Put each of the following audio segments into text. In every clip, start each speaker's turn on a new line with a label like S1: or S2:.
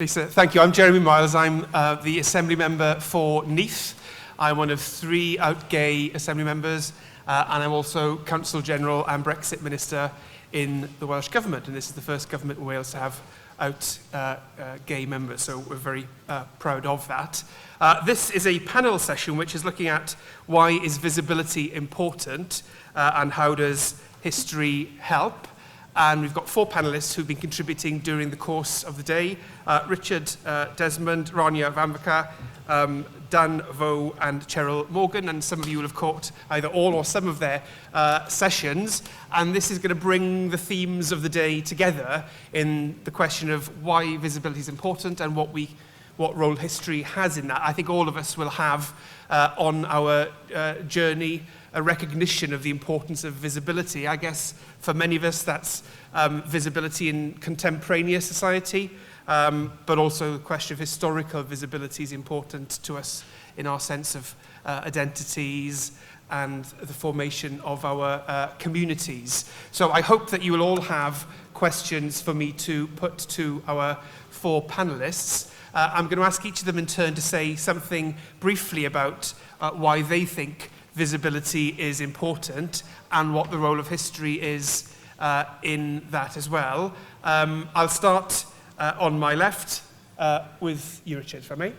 S1: Lisa, thank you. I'm Jeremy Miles. I'm the Assembly Member for Neath. I'm one of 3 out gay Assembly Members, and I'm also Counsel General and Brexit Minister in the Welsh Government. And this is the first government in Wales to have out gay members, so we're very proud of that. This is a panel session which is looking at why is visibility important and how does history help. And we've got 4 panellists who've been contributing during the course of the day. Richard Desmond, Rania Vamvaka, Dan Vo and Cheryl Morgan, and some of you will have caught either all or some of their sessions. And this is going to bring the themes of the day together in the question of why visibility is important and what role history has in that. I think all of us will have on our journey a recognition of the importance of visibility. I guess for many of us that's visibility in contemporaneous society, but also the question of historical visibility is important to us in our sense of identities and the formation of our communities. So I hope that you will all have questions for me to put to our 4 panellists. I'm going to ask each of them in turn to say something briefly about why they think visibility is important and what the role of history is in that as well. I'll start on my left with you, Richard, if I may.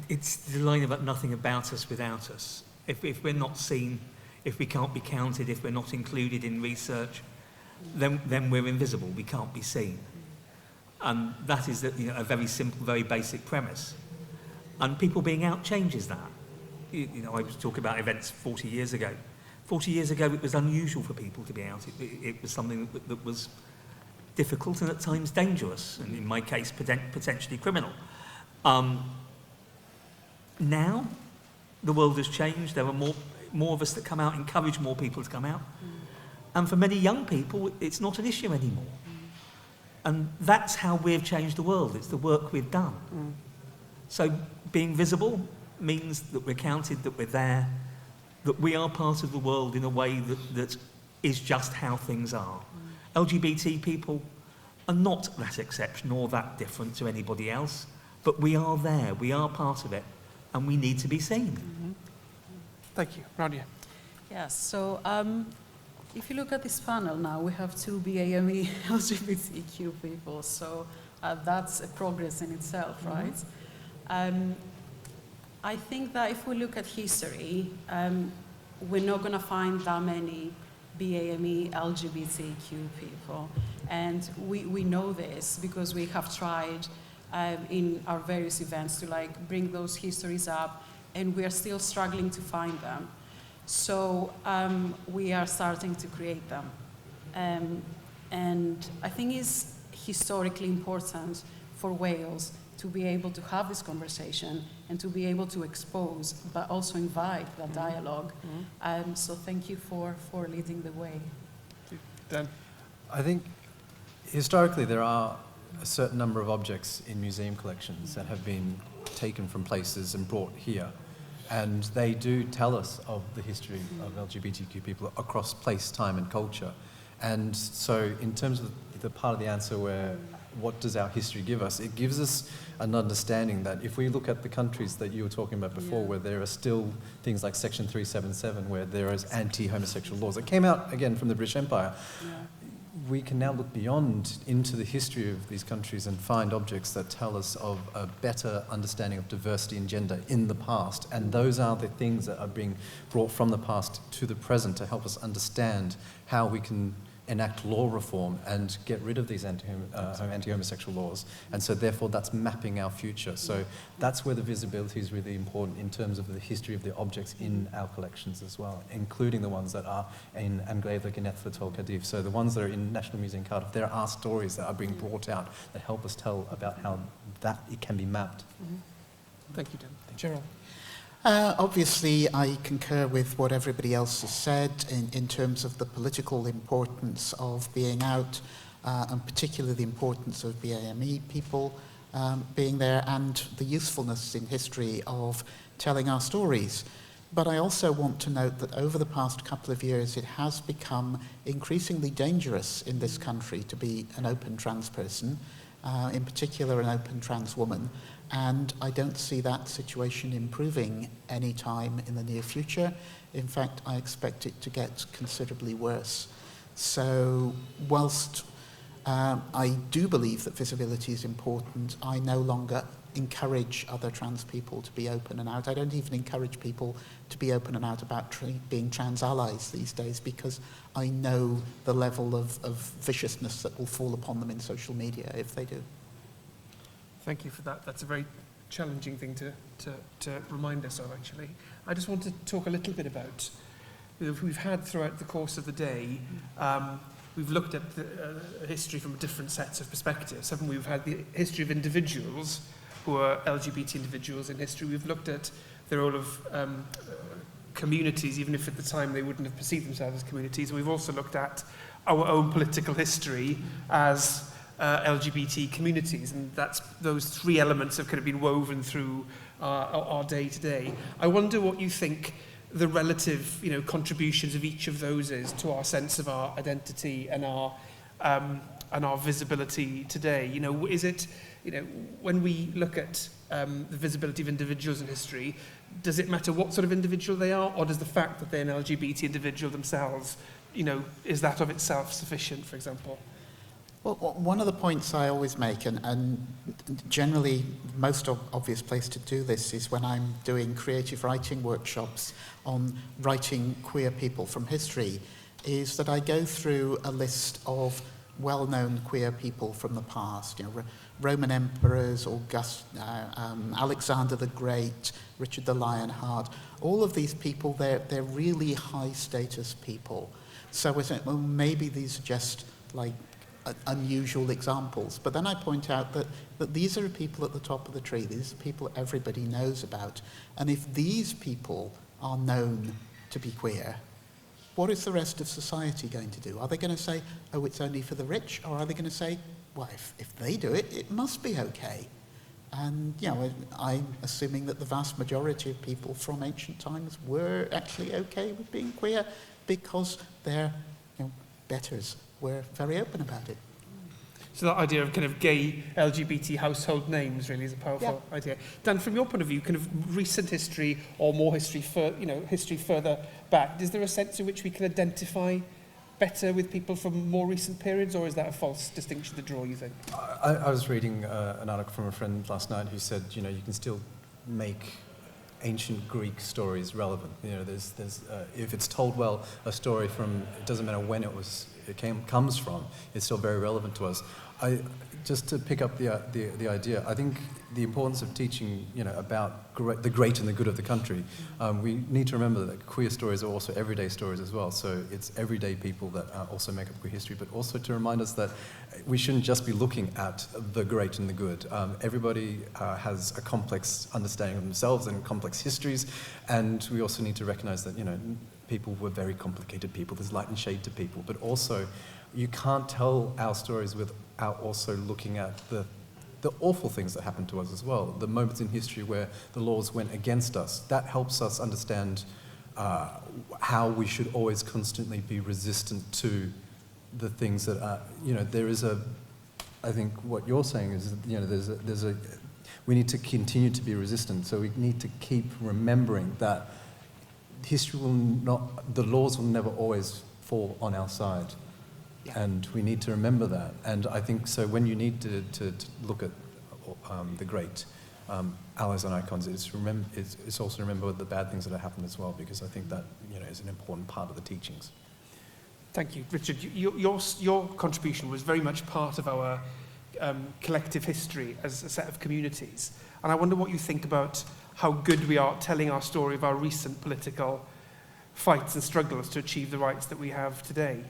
S2: It's the line about nothing about us without us. If we're not seen, if we can't be counted, if we're not included in research, then we're invisible, we can't be seen. And that is a very simple, very basic premise. And people being out changes that. I was talking about events 40 years ago. 40 years ago, it was unusual for people to be out. It was something that was difficult and at times dangerous, and in my case, potentially criminal. Now, the world has changed. There are more of us that come out, encourage more people to come out. And for many young people, it's not an issue anymore. And that's how we've changed the world. It's the work we've done. So being visible means that we're counted, that we're there, that we are part of the world in a way that is just how things are. LGBT people are not that exceptional or that different to anybody else, but we are there, we are part of it, and we need to be seen.
S1: Thank you. Rania.
S3: Yes, so if you look at this panel now, we have 2 BAME LGBTQ people, so that's a progress in itself, right? I think that if we look at history, we're not going to find that many BAME LGBTQ people. And we know this because we have tried in our various events to bring those histories up, and we are still struggling to find them. So we are starting to create them. And I think it's historically important for Wales to be able to have this conversation and to be able to expose, but also invite that dialogue. So thank you for leading the way.
S1: Dan?
S4: I think historically there are a certain number of objects in museum collections that have been taken from places and brought here. And they do tell us of the history of LGBTQ people across place, time and culture. And so in terms of the part of the answer where what does our history give us, it gives us an understanding that if we look at the countries that you were talking about before, where there are still things like Section 377, where there is anti-homosexual laws that came out, again, from the British Empire, we can now look beyond into the history of these countries and find objects that tell us of a better understanding of diversity and gender in the past. And those are the things that are being brought from the past to the present to help us understand how we can enact law reform and get rid of these anti-homosexual laws. And so therefore that's mapping our future. So that's where the visibility is really important in terms of the history of the objects in our collections as well, including the ones that are in Anglaeddig and Ethel Cardiff. So the ones that are in National Museum Cardiff, there are stories that are being brought out that help us tell about how that it can be mapped.
S1: Thank you, Dan. Cheryl?
S5: Obviously, I concur with what everybody else has said in terms of the political importance of being out, and particularly the importance of BAME people being there, and the usefulness in history of telling our stories. But I also want to note that over the past couple of years, it has become increasingly dangerous in this country to be an open trans person. in particular an open trans woman, and I don't see that situation improving anytime in the near future. In fact, I expect it to get considerably worse. So whilst I do believe that visibility is important, I no longer encourage other trans people to be open and out. I don't even encourage people to be open and out about being trans allies these days, because I know the level of viciousness that will fall upon them in social media if they do.
S1: Thank you for that. That's a very challenging thing to remind us of, actually. I just want to talk a little bit about, we've had throughout the course of the day, we've looked at the history from different sets of perspectives, haven't we? We've had the history of individuals who are LGBT individuals in history. We've looked at the role of communities, even if at the time they wouldn't have perceived themselves as communities. And we've also looked at our own political history as LGBT communities, and that's those three elements have kind of been woven through our day to day. I wonder what you think the relative, contributions of each of those is to our sense of our identity and our visibility today. Is it, when we look at the visibility of individuals in history, does it matter what sort of individual they are, or does the fact that they're an LGBT individual themselves, is that of itself sufficient, for example?
S5: Well, one of the points I always make, and generally the most obvious place to do this is when I'm doing creative writing workshops on writing queer people from history, is that I go through a list of well-known queer people from the past, Roman emperors, Alexander the Great, Richard the Lionheart. All of these people, they're really high-status people. So we think, well, maybe these are just like unusual examples. But then I point out that these are people at the top of the tree. These are people everybody knows about. And if these people are known to be queer, what is the rest of society going to do? Are they going to say, oh, it's only for the rich? Or are they going to say, well, if they do it, it must be okay? And, I'm assuming that the vast majority of people from ancient times were actually okay with being queer because their betters were very open about it.
S1: So that idea of kind of gay LGBT household names really is a powerful idea. Dan, from your point of view, kind of recent history or more history, history further back, is there a sense in which we can identify better with people from more recent periods, or is that a false distinction to draw, you think?
S4: I was reading an article from a friend last night who said, you can still make ancient Greek stories relevant. There's if it's told well, a story from, it doesn't matter when comes from, it's still very relevant to us. Just to pick up the idea, I think the importance of teaching, about the great and the good of the country, we need to remember that queer stories are also everyday stories as well. So it's everyday people that also make up queer history, but also to remind us that we shouldn't just be looking at the great and the good. Everybody has a complex understanding of themselves and complex histories, and we also need to recognize that, people were very complicated people. There's light and shade to people, but also you can't tell our stories without also looking at the awful things that happened to us as well, the moments in history where the laws went against us. That helps us understand how we should always constantly be resistant to the things that are, there is I think what you're saying is, we need to continue to be resistant, so we need to keep remembering that history the laws will never always fall on our side. Yeah. And we need to remember that. And I think so when you need to look at the great allies and icons, it's also remember the bad things that have happened as well, because I think that is an important part of the teachings.
S1: Thank you. Richard, your contribution was very much part of our collective history as a set of communities. And I wonder what you think about how good we are telling our story of our recent political fights and struggles to achieve the rights that we have today.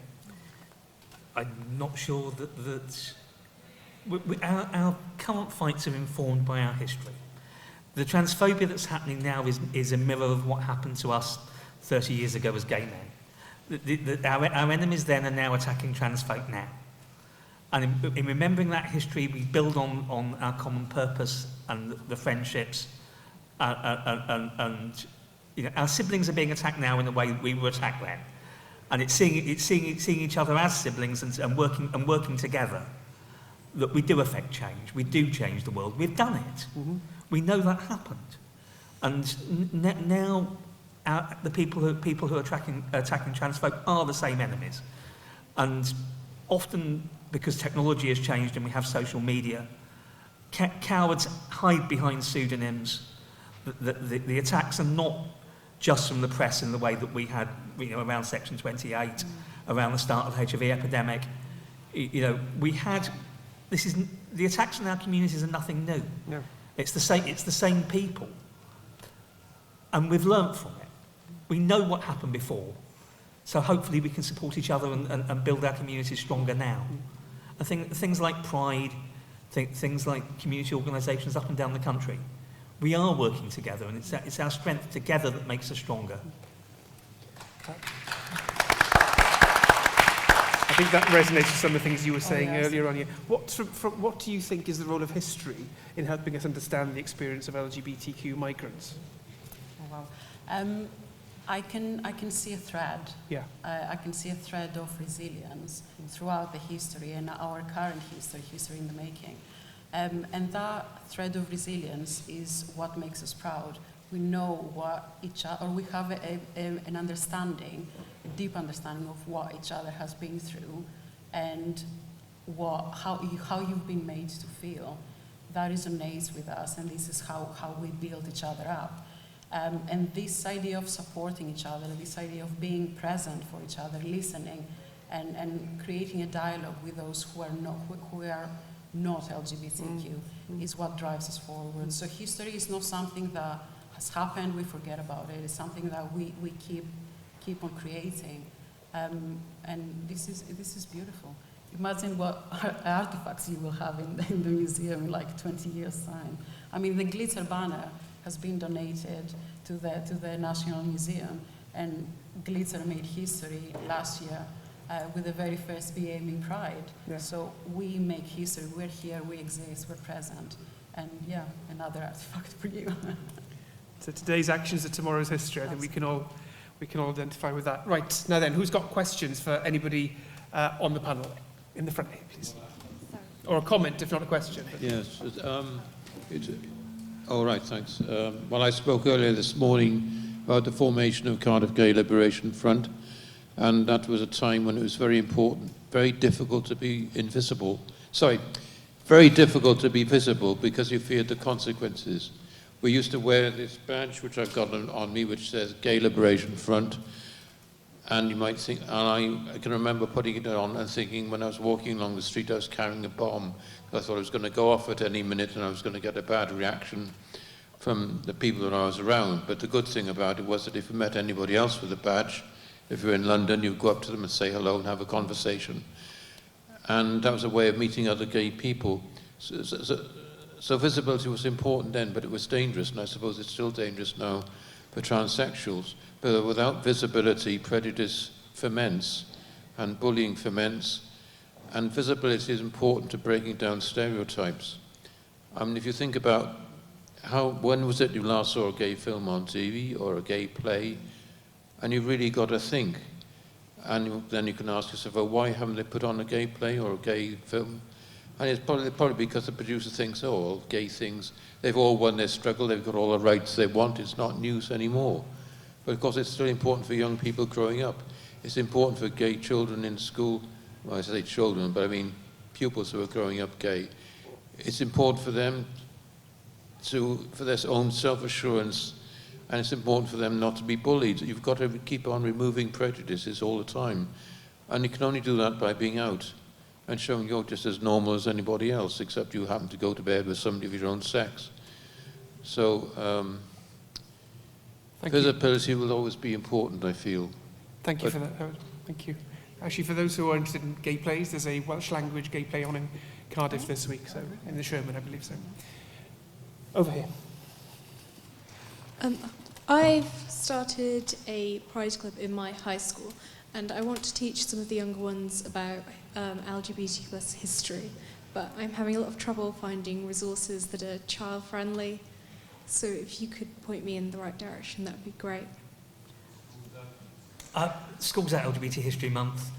S2: I'm not sure that our current fights are informed by our history. The transphobia that's happening now is a mirror of what happened to us 30 years ago as gay men. Our enemies then are now attacking trans folk now. And in remembering that history, we build on our common purpose and the friendships. And our siblings are being attacked now in the way we were attacked then. And it's seeing each other as siblings and working together that we do affect change, we do change the world, we've done it.
S1: Mm-hmm.
S2: We know that happened. And now the people who are attacking trans folk are the same enemies. And often, because technology has changed and we have social media, cowards hide behind pseudonyms. The attacks are not just from the press in the way that we had, around Section 28, around the start of the HIV epidemic. We had, the attacks on our communities are nothing new.
S1: No.
S2: It's the same people. And we've learnt from it. We know what happened before. So hopefully we can support each other and build our communities stronger now. I think things like Pride, things like community organisations up and down the country, we are working together, and it's our strength together that makes us stronger.
S1: I think that resonates with some of the things you were saying
S3: yes.
S1: earlier on here. What do you think is the role of history in helping us understand the experience of LGBTQ migrants?
S3: Oh, wow. I can see a thread.
S1: Yeah.
S3: I can see a thread of resilience throughout the history and our current history in the making. And that thread of resilience is what makes us proud. We know what each other, or we have an understanding, a deep understanding of what each other has been through, and how you've been made to feel. That resonates with us, and this is how we build each other up. And this idea of supporting each other, this idea of being present for each other, listening, and creating a dialogue with those who are not LGBTQ is what drives us forward. So history is not something that has happened, we forget about it. It's something that we keep on creating. And this is beautiful. Imagine what artifacts you will have in the museum in like 20 years' time. I mean, the glitter banner has been donated to the National Museum, and glitter made history last year with the very first BAME Pride.
S1: Yeah.
S3: So we make history, we're here, we exist, we're present, and yeah, another artifact for you.
S1: So today's actions are tomorrow's history. I think we can all identify with that. Right, now then, who's got questions for anybody on the panel? In the front here, please. Or a comment, if not a question.
S6: Yes. All right, thanks. Well, I spoke earlier this morning about the formation of Cardiff Gay Liberation Front, and that was a time when it was very important, very difficult to be invisible. Sorry, very difficult to be visible because you feared the consequences. We used to wear this badge, which I've got on me, which says Gay Liberation Front. And you might think, and I can remember putting it on and thinking when I was walking along the street, I was carrying a bomb. I thought it was going to go off at any minute and I was going to get a bad reaction from the people that I was around. But the good thing about it was that if you met anybody else with a badge, if you're in London, you'd go up to them and say hello and have a conversation. And that was a way of meeting other gay people. So visibility was important then, but it was dangerous, and I suppose it's still dangerous now for transsexuals. But without visibility, prejudice ferments and bullying ferments, and visibility is important to breaking down stereotypes. I mean, if you think about when was it you last saw a gay film on TV or a gay play, and you've really got to think. And then you can ask yourself, well, why haven't they put on a gay play or a gay film? And it's probably because the producer thinks, oh, well, gay things, they've all won their struggle, they've got all the rights they want, it's not news anymore. But of course, it's still important for young people growing up. It's important for gay children in school. Well, I say children, but I mean pupils who are growing up gay. It's important for them for their own self-assurance, and it's important for them not to be bullied. You've got to keep on removing prejudices all the time. And you can only do that by being out and showing you're just as normal as anybody else, except you happen to go to bed with somebody of your own sex. So, visibility will always be important, I feel.
S1: Thank you for that, Howard. Thank you. Actually, for those who are interested in gay plays, there's a Welsh language gay play on in Cardiff this week, so in the Sherman, I believe so. Over here.
S7: I've started a Pride Club in my high school, and I want to teach some of the younger ones about LGBT plus history, but I'm having a lot of trouble finding resources that are child-friendly. So if you could point me in the right direction, that would be great. School's
S2: at LGBT History Month.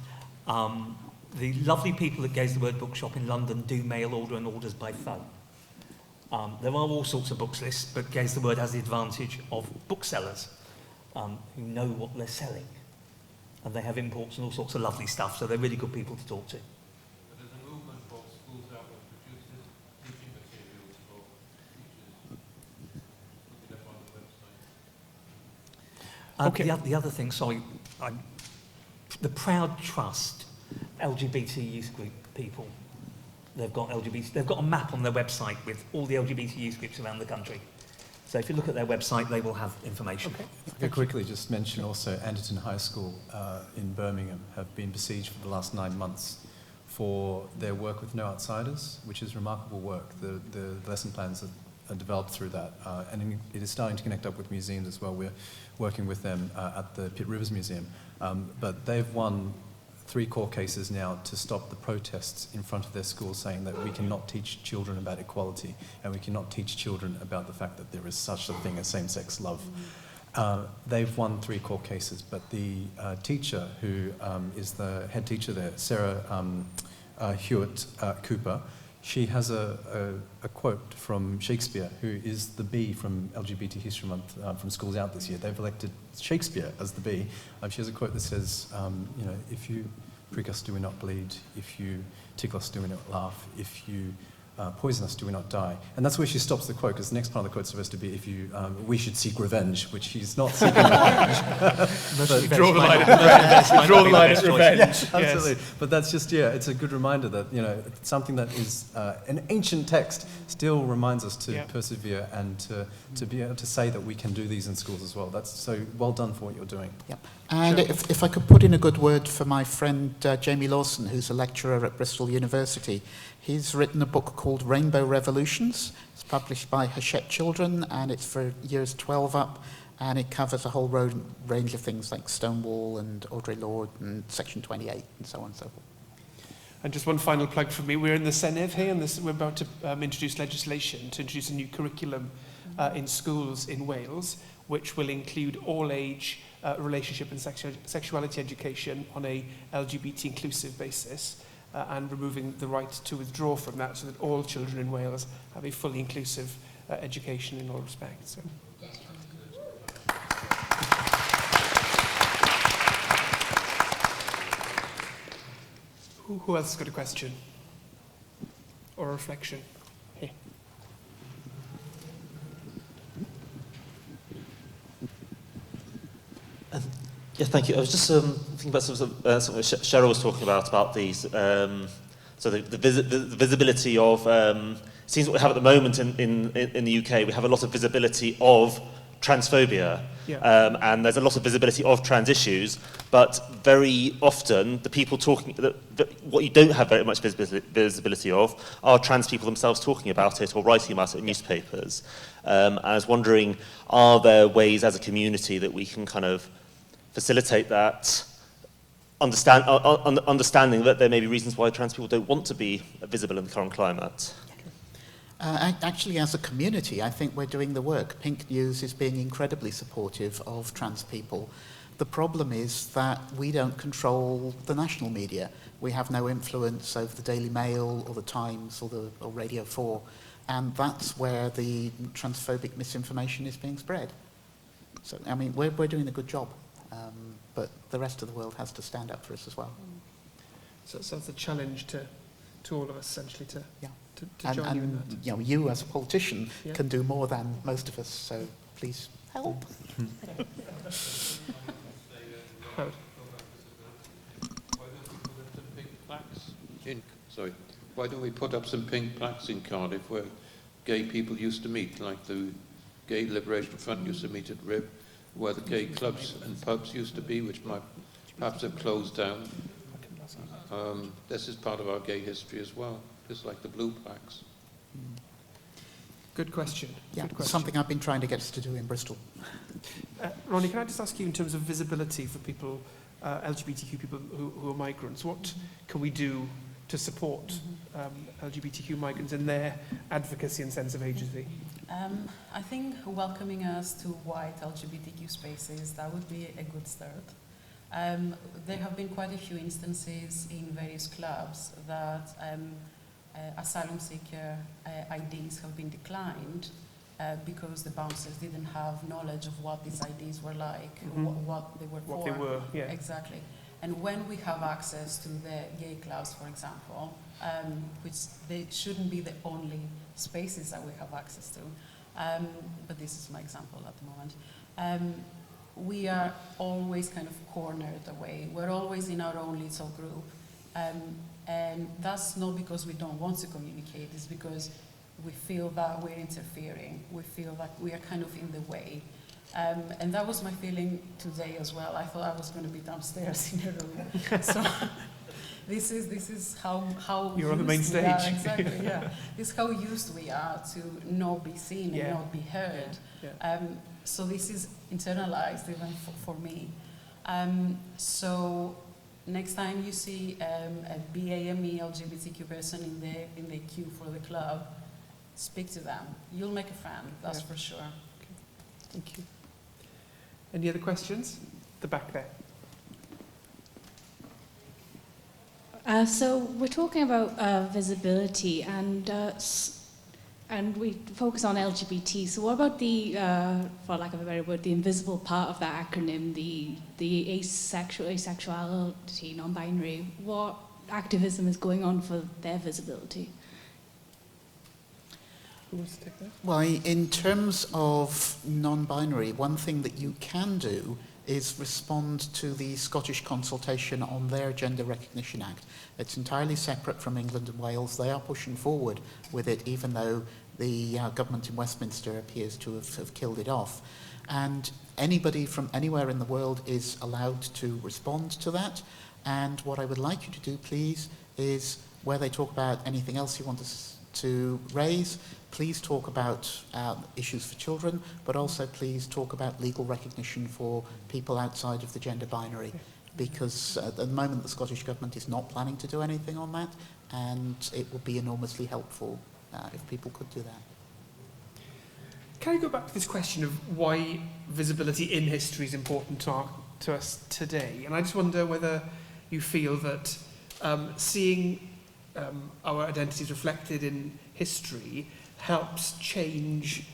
S2: the lovely people at Gaze the Word Bookshop in London do mail order and orders by phone. There are all sorts of books lists, but Gaze the Word has the advantage of booksellers who know what they're selling. And they have imports and all sorts of lovely stuff, so they're really good people to talk to.
S6: But there's a movement for schools that will produce teaching materials for teachers. Look it up on the website.
S2: Okay. The other thing, sorry, the Proud Trust, LGBT youth group people, they've got a map on their website with all the LGBT youth groups around the country. So if you look at their website, they will have information.
S1: Okay.
S4: I could quickly just mention also Anderton High School in Birmingham have been besieged for the last 9 months for their work with No Outsiders, which is remarkable work. The lesson plans are developed through that, and it is starting to connect up with museums as well. We're working with them at the Pitt Rivers Museum, but they've won 3 court cases now to stop the protests in front of their schools, saying that we cannot teach children about equality and we cannot teach children about the fact that there is such a thing as same-sex love. They've won 3 court cases, but the teacher who is the head teacher there, Sarah Hewitt Cooper, she has a quote from Shakespeare, who is the bee from LGBT History Month from Schools Out this year. They've elected Shakespeare as the bee. She has a quote that says, if you prick us, do we not bleed? If you tickle us, do we not laugh? If you poison us, do we not die? And that's where she stops the quote, because the next part of the quote is supposed to be, if you, we should seek revenge, which she's not seeking revenge.
S1: Draw the line at revenge.
S4: Yeah, absolutely. Yes. But that's just, it's a good reminder that, something that is an ancient text still reminds us to persevere and to be able to say that we can do these in schools as well. That's so well done for what you're doing.
S5: Yep. And if I could put in a good word for my friend Jamie Lawson, who's a lecturer at Bristol University. He's written a book called Rainbow Revolutions. It's published by Hachette Children, and it's for years 12 up, and it covers a whole range of things like Stonewall and Audre Lorde and Section 28 and so on and so forth.
S1: And just one final plug from me. We're in the Senedd here, and we're about to introduce legislation to introduce a new curriculum in schools in Wales, which will include all-age relationship and sexuality education on a LGBT inclusive basis. And removing the right to withdraw from that so that all children in Wales have a fully inclusive education in all respects. So. Who else has got a question? Or a reflection? Here.
S8: Yeah, thank you. I was just thinking about something Cheryl was talking about these. So the visibility of it seems what we have at the moment in the UK. We have a lot of visibility of transphobia, and there's a lot of visibility of trans issues. But very often, the people talking, what you don't have very much visibility of are trans people themselves talking about it or writing about it in newspapers. And I was wondering, are there ways as a community that we can kind of facilitate that, understanding that there may be reasons why trans people don't want to be visible in the current climate?
S5: Actually, as a community, I think we're doing the work. Pink News is being incredibly supportive of trans people. The problem is that we don't control the national media. We have no influence over the Daily Mail or the Times or Radio 4, and that's where the transphobic misinformation is being spread. So, I mean, we're doing a good job. But the rest of the world has to stand up for us as well.
S1: So it's a challenge to all of us, essentially, to join you in that.
S5: You as a politician can do more than most of us, so please help.
S6: Why don't we put up some pink plaques in Cardiff where gay people used to meet, like the Gay Liberation Front used to meet at RIB, where the gay clubs and pubs used to be, which might perhaps have closed down. This is part of our gay history as well, just like the blue plaques.
S1: Good question.
S5: Yeah,
S1: Good question.
S5: Something I've been trying to get us to do in Bristol.
S1: Ronnie, can I just ask you in terms of visibility for people, LGBTQ people who are migrants, what can we do to support LGBTQ migrants in their advocacy and sense of agency?
S3: I think welcoming us to white LGBTQ spaces, that would be a good start. There have been quite a few instances in various clubs that asylum seeker IDs have been declined because the bouncers didn't have knowledge of what these IDs were like, what they were for.
S1: What they were, yeah.
S3: Exactly. And when we have access to the gay clubs, for example, which they shouldn't be the only spaces that we have access to, but this is my example at the moment, we are always kind of cornered away. We're always in our own little group. And that's not because we don't want to communicate, it's because we feel that we're interfering. We feel that we are kind of in the way. And that was my feeling today as well. I thought I was going to be downstairs in a room. So this is how
S1: you're on the main stage.
S3: Yeah, exactly, yeah. This is how used we are to not be seen and not be heard.
S1: Yeah.
S3: So this is internalized even for me. So next time you see a BAME LGBTQ person in the queue for the club, speak to them. You'll make a friend, that's for sure.
S1: Okay. Thank you. Any other questions? The back there.
S9: So we're talking about visibility and we focus on LGBT. So what about the, for lack of a better word, the invisible part of that acronym, the asexuality, non-binary? What activism is going on for their visibility?
S1: Who wants to take that?
S5: Well, in terms of non-binary, one thing that you can do is respond to the Scottish consultation on their Gender Recognition Act. It's entirely separate from England and Wales. They are pushing forward with it, even though the government in Westminster appears to have killed it off. And anybody from anywhere in the world is allowed to respond to that. And what I would like you to do, please, is where they talk about anything else you want us to raise, please talk about issues for children, but also please talk about legal recognition for people outside of the gender binary, because at the moment the Scottish Government is not planning to do anything on that, and it would be enormously helpful if people could do that.
S1: Can I go back to this question of why visibility in history is important to us today? And I just wonder whether you feel that seeing our identities reflected in history helps change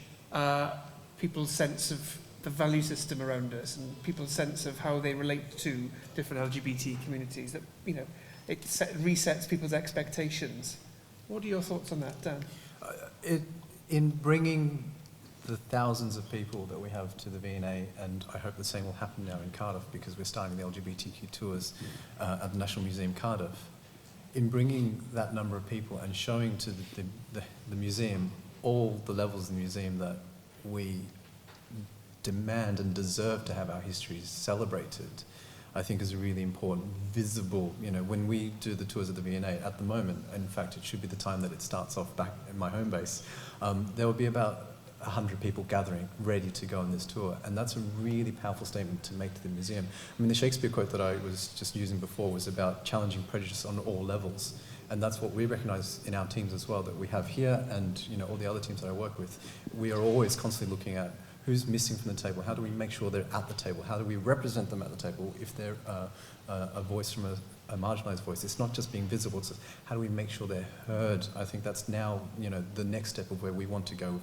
S1: people's sense of the value system around us and people's sense of how they relate to different LGBT communities, that, you know, it resets people's expectations. What are your thoughts on that, Dan?
S4: In bringing the thousands of people that we have to the V&A, and I hope the same will happen now in Cardiff because we're starting the LGBTQ tours at the National Museum Cardiff, in bringing that number of people and showing to the museum all the levels of the museum that we demand and deserve to have our histories celebrated, I think is a really important, visible, you know, when we do the tours of the V&A at the moment, in fact it should be the time that it starts off back in my home base, there will be about 100 people gathering, ready to go on this tour. And that's a really powerful statement to make to the museum. I mean, the Shakespeare quote that I was just using before was about challenging prejudice on all levels. And that's what we recognise in our teams as well, that we have here and, you know, all the other teams that I work with. We are always constantly looking at who's missing from the table, how do we make sure they're at the table, how do we represent them at the table if they're a voice from a marginalised voice. It's not just being visible, it's how do we make sure they're heard. I think that's now, you know, the next step of where we want to go with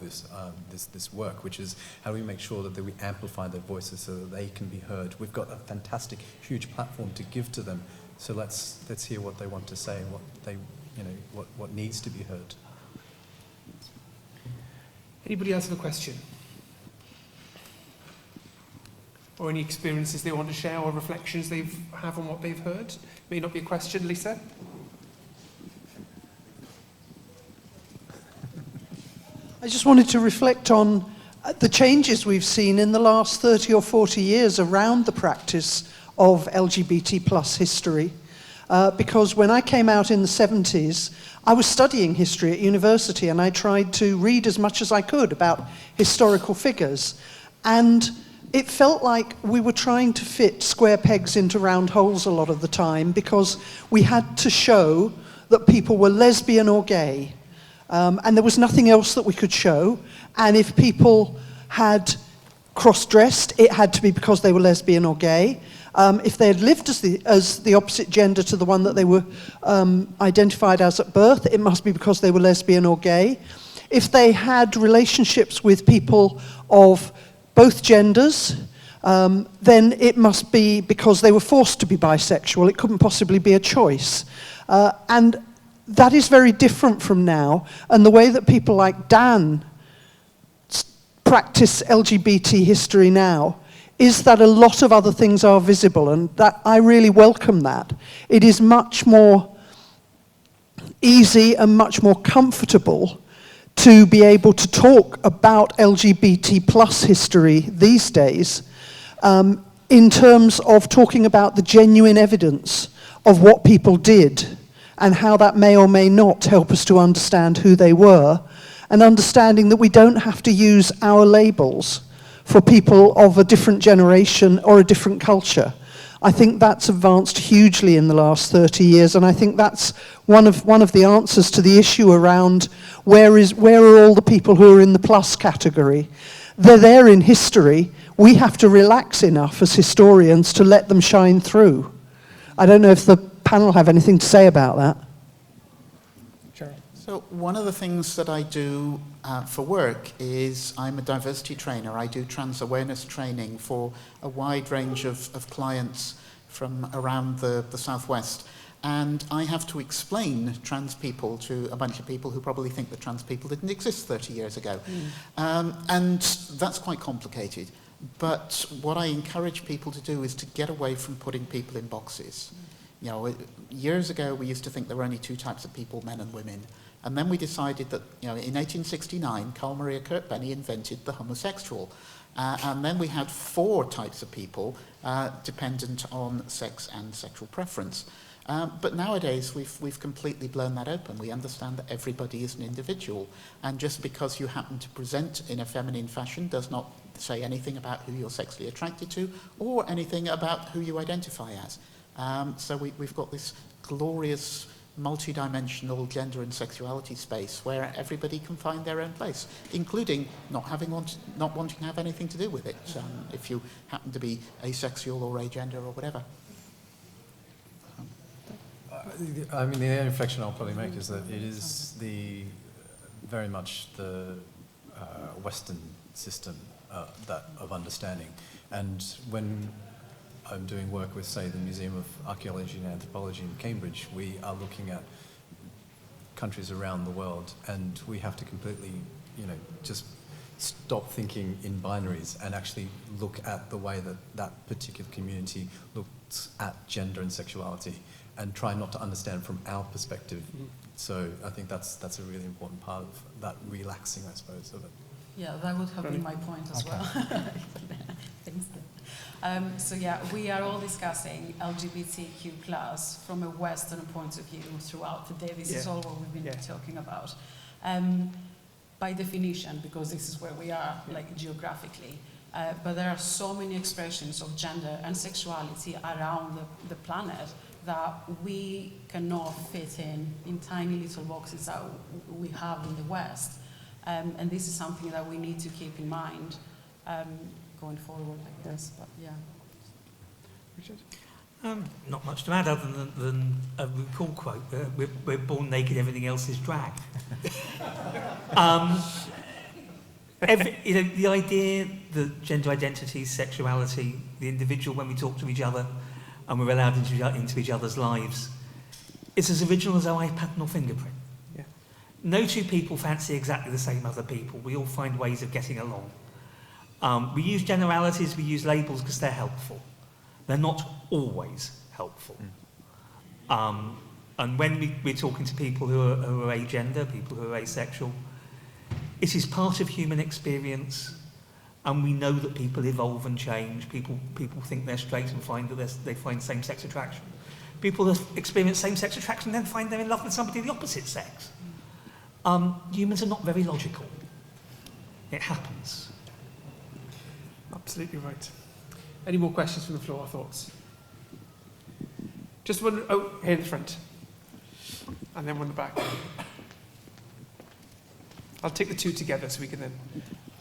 S4: this work, which is how do we make sure that we amplify their voices so that they can be heard. We've got a fantastic, huge platform to give to them, so let's hear what they want to say and what they, you know, what needs to be heard.
S1: Anybody else have a question? Or any experiences they want to share or reflections they have on what they've heard? May not be a question, Lisa?
S10: I just wanted to reflect on the changes we've seen in the last 30 or 40 years around the practice of LGBT plus history. Because when I came out in the 70s, I was studying history at university and I tried to read as much as I could about historical figures. And it felt like we were trying to fit square pegs into round holes a lot of the time because we had to show that people were lesbian or gay. And there was nothing else that we could show. And if people had cross-dressed, it had to be because they were lesbian or gay. If they had lived as the opposite gender to the one that they were identified as at birth, it must be because they were lesbian or gay. If they had relationships with people of both genders, then it must be because they were forced to be bisexual. It couldn't possibly be a choice. And that is very different from now. And the way that people like Dan practice LGBT history now is that a lot of other things are visible, and that I really welcome that. It is much more easy and much more comfortable to be able to talk about LGBT plus history these days in terms of talking about the genuine evidence of what people did and how that may or may not help us to understand who they were, and understanding that we don't have to use our labels for people of a different generation or a different culture. I think that's advanced hugely in the last 30 years, and I think that's one of the answers to the issue around where are all the people who are in the plus category. They're there in history. We have to relax enough as historians to let them shine through. I don't know if the panel have anything to say about that.
S5: So one of the things that I do for work is I'm a diversity trainer. I do trans awareness training for a wide range of clients from around the Southwest. And I have to explain trans people to a bunch of people who probably think that trans people didn't exist 30 years ago. And that's quite complicated. But what I encourage people to do is to get away from putting people in boxes. You know, years ago we used to think there were only two types of people, men and women. And then we decided that, you know, in 1869, Carl Maria Kirkbenny invented the homosexual. And then we had 4 types of people dependent on sex and sexual preference. But nowadays, we've completely blown that open. We understand that everybody is an individual. And just because you happen to present in a feminine fashion does not say anything about who you're sexually attracted to or anything about who you identify as. So we've got this glorious multi-dimensional gender and sexuality space where everybody can find their own place, including not wanting to have anything to do with it, if you happen to be asexual or agender or whatever.
S4: I mean, the only reflection I'll probably make is that it is very much the Western system of understanding. And when I'm doing work with, say, the Museum of Archaeology and Anthropology in Cambridge, we are looking at countries around the world, and we have to completely, just stop thinking in binaries and actually look at the way that that particular community looks at gender and sexuality, and try not to understand from our perspective. So I think that's a really important part of that relaxing, I suppose, of it.
S3: Yeah, that would have been my point as well. Thanks. So yeah, we are all discussing LGBTQ+ from a Western point of view throughout the day. This is all what we've been talking about. By definition, because this is where we are, like geographically, but there are so many expressions of gender and sexuality around the planet that we cannot fit in tiny little boxes that we have in the West. And this is something that we need to keep in mind going forward like this, but yeah.
S1: Richard?
S2: Not much to add other than a RuPaul quote, we're born naked, everything else is drag. The idea that gender identity, sexuality, the individual, when we talk to each other and we're allowed into each other's lives, it's as original as our iPad or fingerprint.
S1: Yeah.
S2: No two people fancy exactly the same other people. We all find ways of getting along. We use generalities, we use labels because they're helpful. They're not always helpful. And when we're talking to people who are agender, people who are asexual, it is part of human experience, and we know that people evolve and change. People think they're straight and find that they find same-sex attraction. People that experience same-sex attraction then find they're in love with somebody of the opposite sex. Humans are not very logical. It happens.
S1: Absolutely right. Any more questions from the floor or thoughts? Just one, here in the front. And then one in the back. I'll take the two together so we can then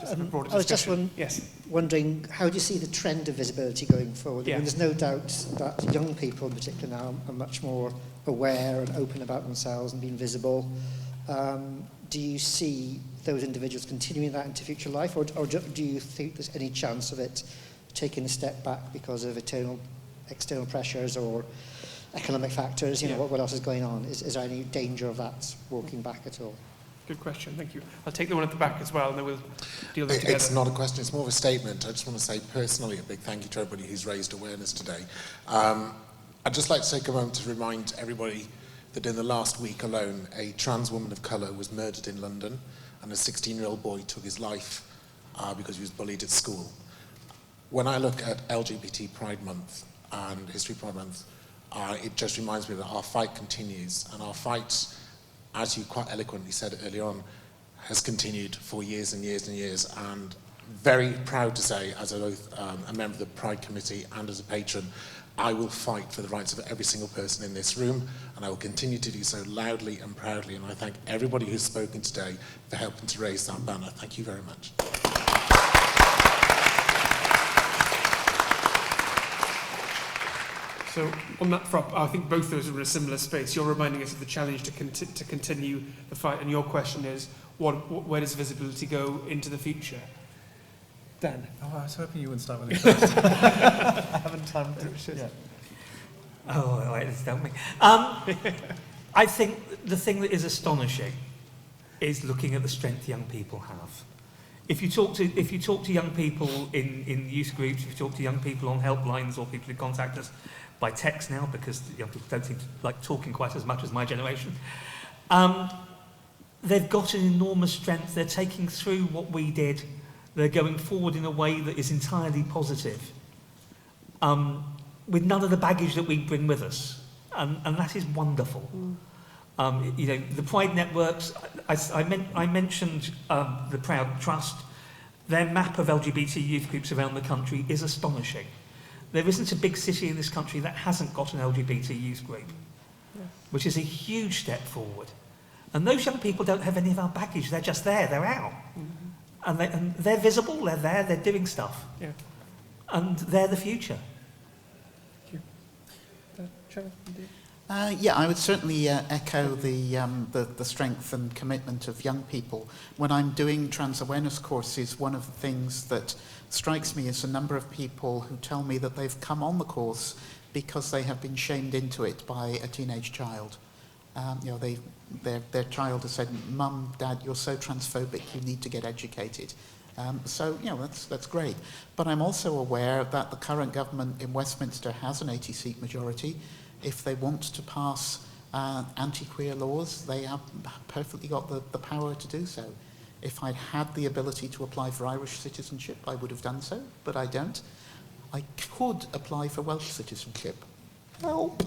S1: just have a broader
S11: I was just
S1: discussion. Yes.
S11: wondering, how do you see the trend of visibility going forward? I
S1: Yeah.
S11: mean, there's no doubt that young people in particular now are much more aware and open about themselves and being visible. Do you see those individuals continuing that into future life, or do you think there's any chance of it taking a step back because of external pressures or economic factors? You know, what else is going on? Is there any danger of that walking back at all?
S1: Good question, thank you. I'll take the one at the back as well, and then we'll deal with it together.
S12: It's not a question, it's more of a statement. I just want to say personally a big thank you to everybody who's raised awareness today. I'd just like to take a moment to remind everybody that in the last week alone, a trans woman of colour was murdered in London, and a 16-year-old boy took his life because he was bullied at school. When I look at LGBT Pride Month and History Pride Month, it just reminds me that our fight continues, and our fight, as you quite eloquently said earlier on, has continued for years and years and years, and very proud to say, as both a member of the Pride Committee and as a patron, I will fight for the rights of every single person in this room, and I will continue to do so loudly and proudly, and I thank everybody who's spoken today for helping to raise that banner. Thank you very much.
S1: So on that front, I think both those are in a similar space. You're reminding us of the challenge to continue the fight, and your question is, where does visibility go into the future? Dan?
S4: Oh, I was hoping you wouldn't start with it first. I haven't time to... Yeah.
S2: Oh, wait, this don't me. I think the thing that is astonishing is looking at the strength young people have. If you talk to young people in youth groups, if you talk to young people on helplines or people who contact us by text now, because young people don't seem to like talking quite as much as my generation, they've got an enormous strength. They're taking through what we did. They're going forward in a way that is entirely positive, with none of the baggage that we bring with us, and that is wonderful. You know, the Pride networks, I mentioned the Proud Trust. Their map of LGBT youth groups around the country is astonishing. There isn't a big city in this country that hasn't got an LGBT youth group, which is a huge step forward. And those young people don't have any of our baggage. They're just there. They're out. And they're visible. They're there. They're doing stuff.
S1: Yeah.
S2: And they're the future.
S1: Thank you. Cheryl, indeed.
S5: Yeah, I would certainly echo the strength and commitment of young people. When I'm doing trans awareness courses, one of the things that strikes me is a number of people who tell me that they've come on the course because they have been shamed into it by a teenage child. You know, their child has said, "Mum, Dad, you're so transphobic, you need to get educated." So, you know, that's great. But I'm also aware that the current government in Westminster has an 80-seat majority. If they want to pass anti-queer laws, they have perfectly got the power to do so. If I'd had the ability to apply for Irish citizenship, I would have done so, but I don't. I could apply for Welsh citizenship. Help!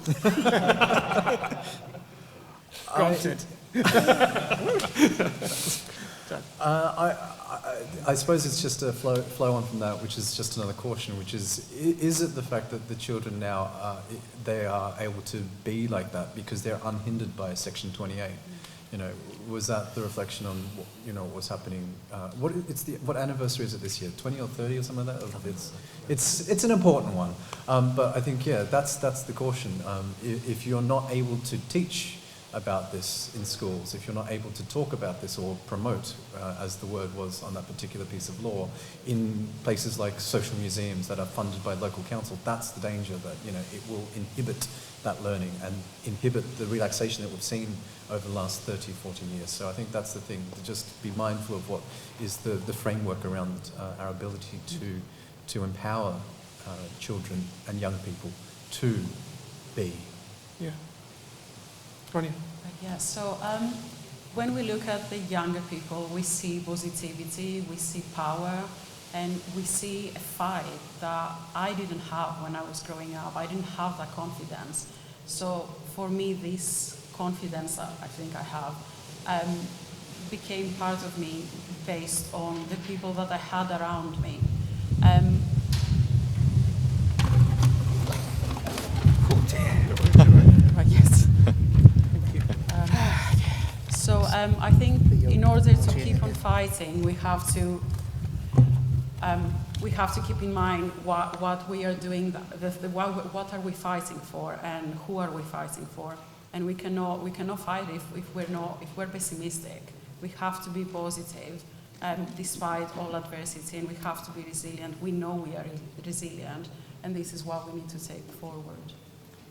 S1: Granted.
S4: I suppose it's just a flow on from that, which is just another caution, which is it the fact that the children now, they are able to be like that because they're unhindered by Section 28? You know, was that the reflection on, you know, what's happening? What anniversary is it this year? 20 or 30 or something like that? It's an important one. But I think, yeah, that's the caution. If you're not able to teach about this in schools, if you're not able to talk about this or promote, as the word was on that particular piece of law, in places like social museums that are funded by local council, that's the danger, that, you know, it will inhibit that learning and inhibit the relaxation that we've seen over the last 30, 40 years. So I think that's the thing, to just be mindful of what is the framework around our ability to empower children and young people to be.
S1: Yeah. Ronnie?
S3: Yeah, so when we look at the younger people, we see positivity, we see power, and we see a fight that I didn't have when I was growing up. I didn't have that confidence. So for me, this confidence that I think I have became part of me based on the people that I had around me. Yes. Thank you. So I think in order to keep on fighting, we have to we have to keep in mind what we are doing, what are we fighting for, and who are we fighting for. And we cannot fight if we're pessimistic. We have to be positive, despite all adversity, and we have to be resilient. We know we are resilient, and this is what we need to take forward.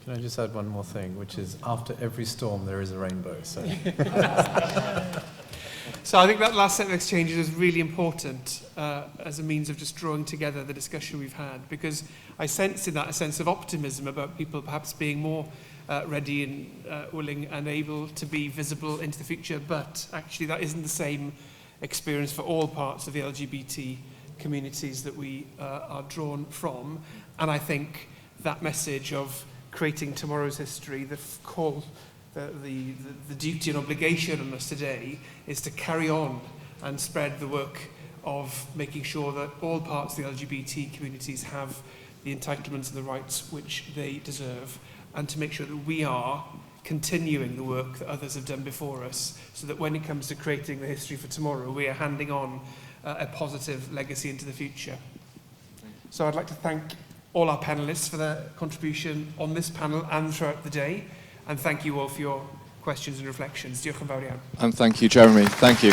S4: Can I just add one more thing, which is after every storm there is a rainbow. So,
S1: so I think that last set of exchanges is really important as a means of just drawing together the discussion we've had, because I sensed in that a sense of optimism about people perhaps being more ready and willing and able to be visible into the future, but actually that isn't the same experience for all parts of the LGBT communities that we are drawn from. And I think that message of creating tomorrow's history, the call, the duty and obligation on us today is to carry on and spread the work of making sure that all parts of the LGBT communities have the entitlements and the rights which they deserve, and to make sure that we are continuing the work that others have done before us, so that when it comes to creating the history for tomorrow, we are handing on a positive legacy into the future. So I'd like to thank all our panellists for their contribution on this panel and throughout the day, and thank you all for your questions and reflections. Diolch yn fawr iawn.
S13: And thank you, Jeremy. Thank you.